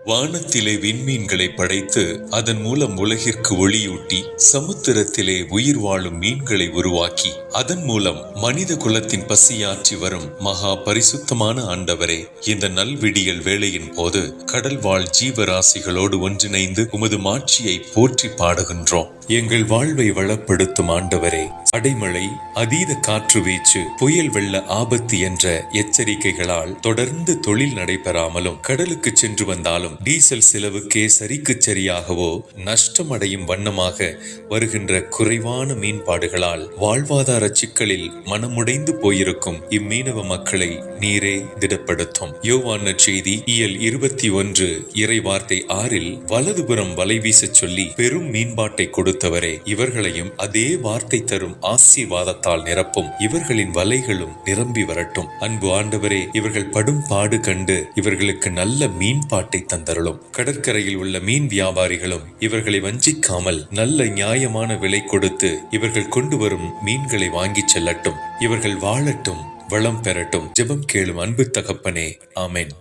வானத்திலே விண்மீன்களை படைத்து அதன் மூலம் உலகிற்கு ஒளியூட்டி, சமுத்திரத்திலே உயிர் வாழும் மீன்களை உருவாக்கி அதன் மூலம் மனித குலத்தின் பசியாற்றி வரும் மகா பரிசுத்தமான ஆண்டவரே, இந்த நல்விடியல் வேளையின் போது கடல் வாழ் ஜீவராசிகளோடு ஒன்றிணைந்து உமது மாட்சியை போற்றி பாடுகின்றோம். எங்கள் வாழ்வை வளப்படுத்தும் ஆண்டவரே, அடைமழை, அதீத காற்று வீச்சு, புயல் வெள்ள ஆபத்து என்ற எச்சரிக்கைகளால் தொடர்ந்து தொழில் நடைபெறாமலும், கடலுக்கு சென்று வந்தாலும் டீசல் செலவுக்கே சரிக்கு சரியாகவோ நஷ்டமடையும் வண்ணமாக வருகின்ற குறைவான மீன்பாடுகளால் வாழ்வாதார சிக்கலில் மனமுடைந்து போயிருக்கும் இம்மீனவ மக்களை நீரே திடப்படுத்தும். யோவான் நற்செய்தி இயல் 21 இறை வார்த்தை 6 வலதுபுறம் வலை வீச சொல்லி பெரும் மீன்பாட்டை கொடுத்தவரே, இவர்களையும் அதே வார்த்தை தரும் ஆசீர்வாதத்தால் நிரப்பும். இவர்களின் வலைகளும் நிரம்பி வரட்டும். அன்பு ஆண்டவரே, இவர்கள் படும் பாடு கண்டு இவர்களுக்கு நல்ல மீன்பாட்டை தந்தருளும். கடற்கரையில் உள்ள மீன் வியாபாரிகளும் இவர்களை வஞ்சிக்காமல் நல்ல நியாயமான விலை கொடுத்து இவர்கள் கொண்டு வரும் மீன்களை வாங்கிச் செல்லட்டும். இவர்கள் வாழட்டும், வளம் பெறட்டும். ஜெபம் கேளும் அன்பு தகப்பனே, ஆமென்.